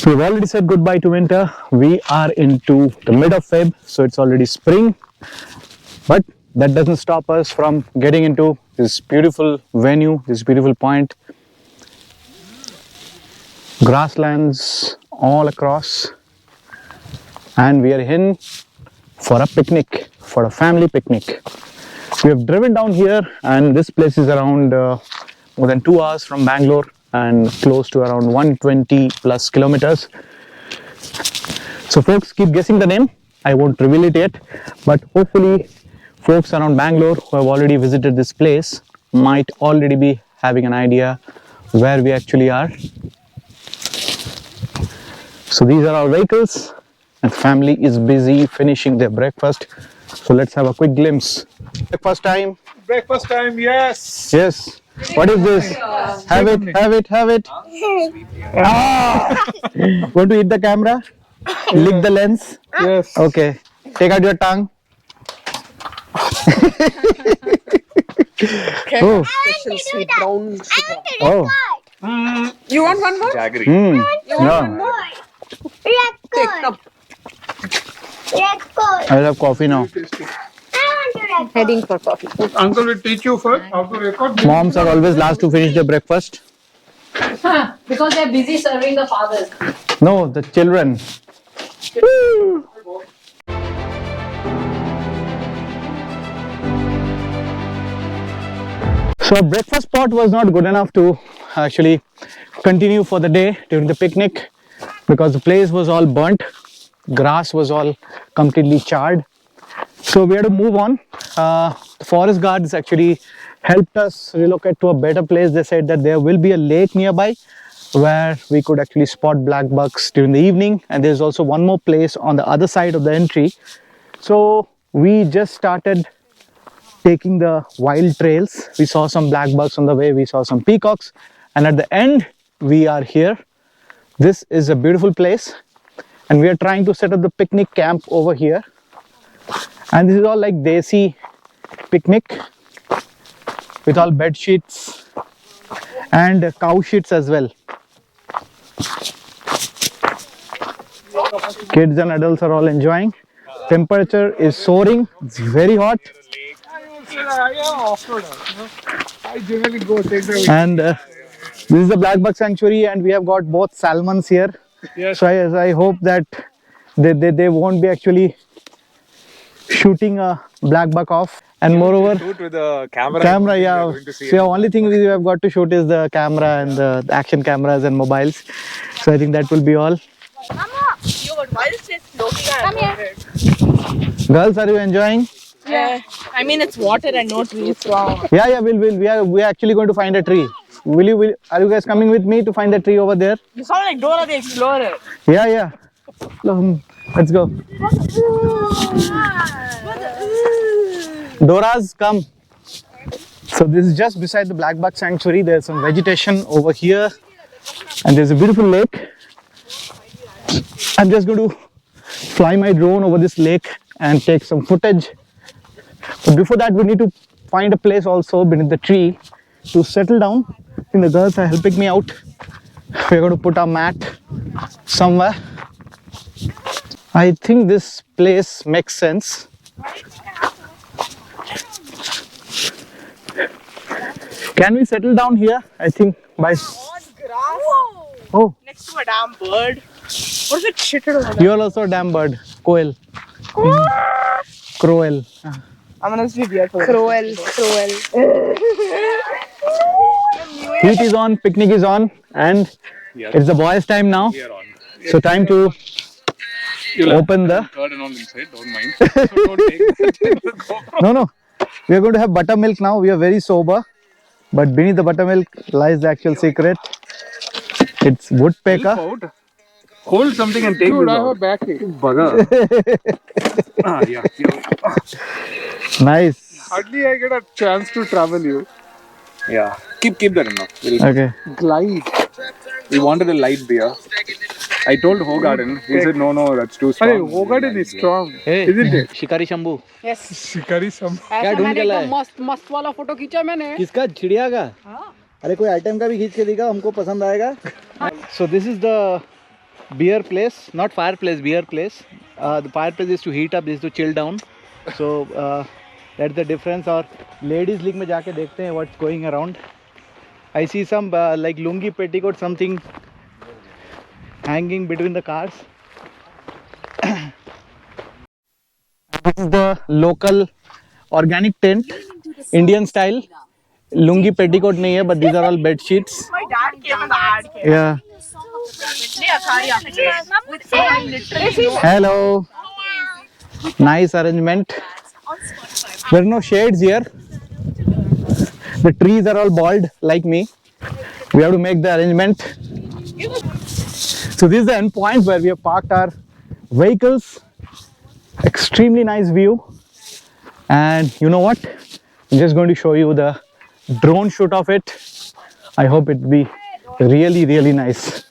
We've already said goodbye to winter. We are into the mid of Feb, so it's already spring. But that doesn't stop us from getting into this beautiful venue, this beautiful point. Grasslands all across. And we are in for a picnic, for a family picnic. We have driven down here, and this place is around more than 2 hours from Bangalore and close to around 120 plus kilometers. So folks, keep guessing the name. I won't reveal it yet, but hopefully folks around Bangalore who have already visited this place might already be having an idea where we actually are. So these are our vehicles, and family is busy finishing their breakfast. So let's have a quick glimpse. Breakfast time. Breakfast time, yes. Yes. What is this? Have it, have it, have it. Ah! Want to eat the camera? Lick the lens? Yes. Okay. Take out your tongue. Oh. Special sweet brown sugar. Oh. You want one more? Jaggery. Hmm. You want one Yeah. more? Take cup. I'll have coffee now. Heading for coffee. Uncle will teach you first how to record. Moms are always last to finish their breakfast. Because they're busy serving the fathers. No, the children. So our breakfast spot was not good enough to actually continue for the day during the picnic because the place was all burnt. Grass was all completely charred. So we had to move on. The forest guards actually helped us relocate to a better place. They said that there will be a lake nearby where we could actually spot black bucks during the evening, and there's also one more place on the other side of the entry. So we just started taking the wild trails. We saw some black bucks on the way, we saw some peacocks, and at the end we are here. This is a beautiful place, and we are trying to set up the picnic camp over here. And this is all like desi picnic with all bed sheets and cow sheets as well. Kids and adults are all enjoying. Temperature is soaring. It's very hot. I generally go take the. And this is the black buck sanctuary, and we have got both salmons here. Yes. So I hope that they won't be actually shooting a black buck off. And moreover, Shoot with the camera. camera, We are yeah. going to see So the it. only thing we have got to shoot is the camera and the action cameras and mobiles. So I think that will be all. Girls, are you enjoying? Yeah, I mean it's water and no trees. Wow. Yeah, we are actually going to find a tree. Are you guys coming with me to find the tree over there? You sound like Dora the Explorer. Yeah. Let's go. Dora's, come. So this is just beside the black buck sanctuary. There's some vegetation over here, and there's a beautiful lake. I'm just going to fly my drone over this lake and take some footage. But before that, we need to find a place also beneath the tree to settle down. I think the girls are helping me out. We're going to put our mat somewhere. I think this place makes sense. Can we settle down here? I think by. On grass. Oh, Next to a damn bird. What is it shitted over there? you're also a damn bird. Quail. Crowel. I'm gonna see the Cruel. Heat is on, picnic is on, and it's the boys' time now. We are on. So time to open the. Curd and all inside. Don't mind. So don't take that. No. We are going to have buttermilk now. We are very sober. But beneath the buttermilk lies the actual secret. It's woodpecker. Out. Hold something and take Dude, this I have a out. backache. Bugger. Yeah. Nice. Hardly I get a chance to travel you. Yeah. Keep that enough. Okay. Glide. We wanted a light beer. I told Hogarden. He said no, that's too strong. Hey, Hogarden is strong. Hey, Isn't it? शिकारी Shambhu Yes. Shikari some. क्या ढूंढ के लाए? मस्त वाला photo खींचा मैंने. किसका? चिड़िया का? अरे कोई आइटम का भी खींच के दिखा, हमको पसंद आएगा. So this is the beer place, not fireplace, beer place. The fireplace is to heat up, this is to chill down. So that's the difference. और ladies league में जाके देखते हैं what's going around. I see some like lungi petticoat something hanging between the cars. This is the local organic tent, Indian style. Lungi petticoat नहीं है, but these are all bed sheets. My dad came and the ad came. Yeah. Hello. Nice arrangement. There are no shades here. The trees are all bald like me. We have to make the arrangement. So this is the end point where we have parked our vehicles. Extremely nice view. And you know what? I'm just going to show you the drone shoot of it. I hope it will be really, really nice.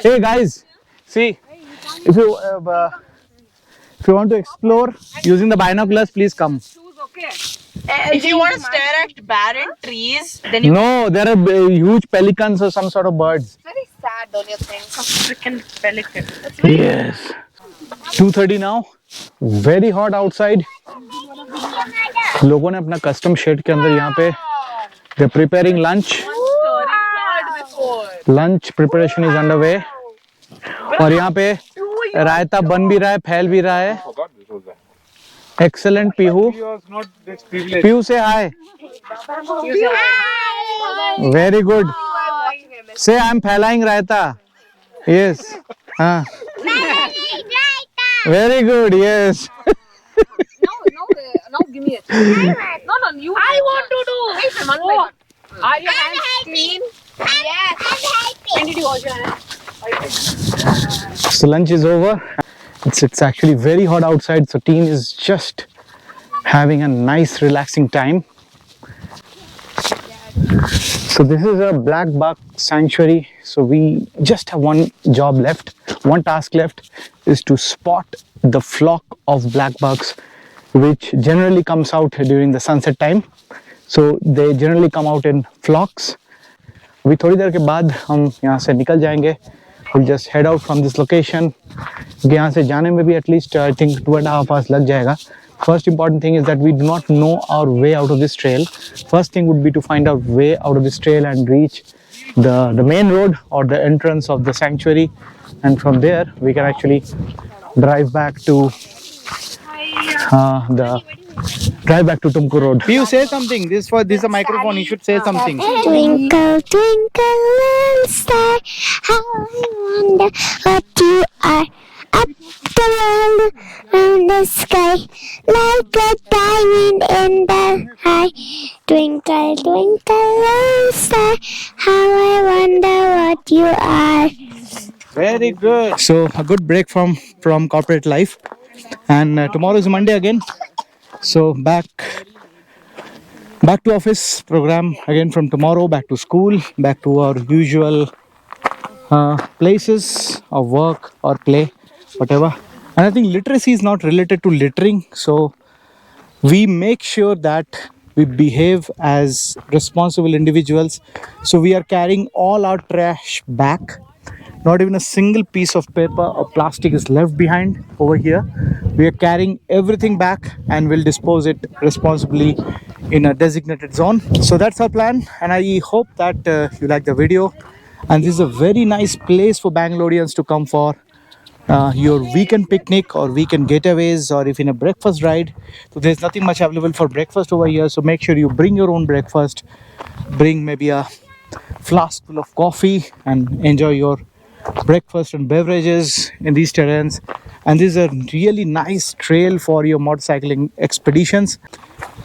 Hey guys, see, if you want to explore using the binoculars, please come. If you want to stare at barren trees, then you. No, there are huge pelicans or some sort of birds. Very sad, don't you think? Some freaking pelican. Yes. 2:30 now. Very hot outside. लोगों ने अपना custom shed के अंदर यहाँ पे they're preparing lunch. Lunch preparation is underway. और यहाँ पे रायता बन भी रहा है, फैल भी रहा है. Excellent, Pihu. Pihu, say hi. Very good. Say I'm फैलाएंग raita. Yes. हाँ. Very good. Yes. No, give me it. No, you. I want to do. Wait, one by one. Are your hands clean? Yes. When did you wash your hands? So lunch is over. It's actually very hot outside, so team is just having a nice relaxing time. So this is a black buck sanctuary. So we just have one job left, one task left, is to spot the flock of black bucks, which generally comes out during the sunset time. So they generally come out in flocks. अभी थोड़ी देर के बाद हम यहाँ से निकल जाएंगे. We'll just head out from this location. यहाँ से जाने में भी at least I think 2.5 hours लग जाएगा. First important thing is that we do not know our way out of this trail. First thing would be to find our way out of this trail and reach the main road or the entrance of the sanctuary, and from there we can actually drive back to Tumkur Road. You say something. This is a microphone. You should say something. Twinkle, twinkle, little star, how I wonder what you are. Up the world, round the sky, like a diamond in the eye. Twinkle, twinkle, little star, how I wonder what you are. Very good. So a good break from corporate life, and tomorrow is Monday again. So back to office program again from tomorrow. Back to school. Back to our usual places of work or play, whatever. And I think literacy is not related to littering. So we make sure that we behave as responsible individuals. So we are carrying all our trash back. Not even a single piece of paper or plastic is left behind over here. We are carrying everything back and will dispose it responsibly in a designated zone. So that's our plan, and I hope that you like the video. And this is a very nice place for Bangaloreans to come for your weekend picnic or weekend getaways, or if in a breakfast ride. So there's nothing much available for breakfast over here, so make sure you bring your own breakfast, bring maybe a flask full of coffee and enjoy your breakfast and beverages in these terrains. And this is a really nice trail for your motorcycling expeditions.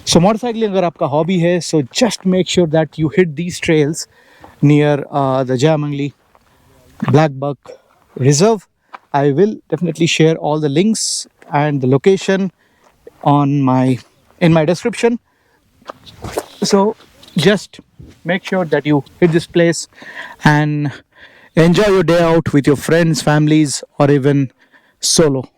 So motorcycling agar aapka hobby hai, so just make sure that you hit these trails near the Jayamangli Black Buck Reserve. I will definitely share all the links and the location in my description. So just make sure that you hit this place and enjoy your day out with your friends, families, or even solo.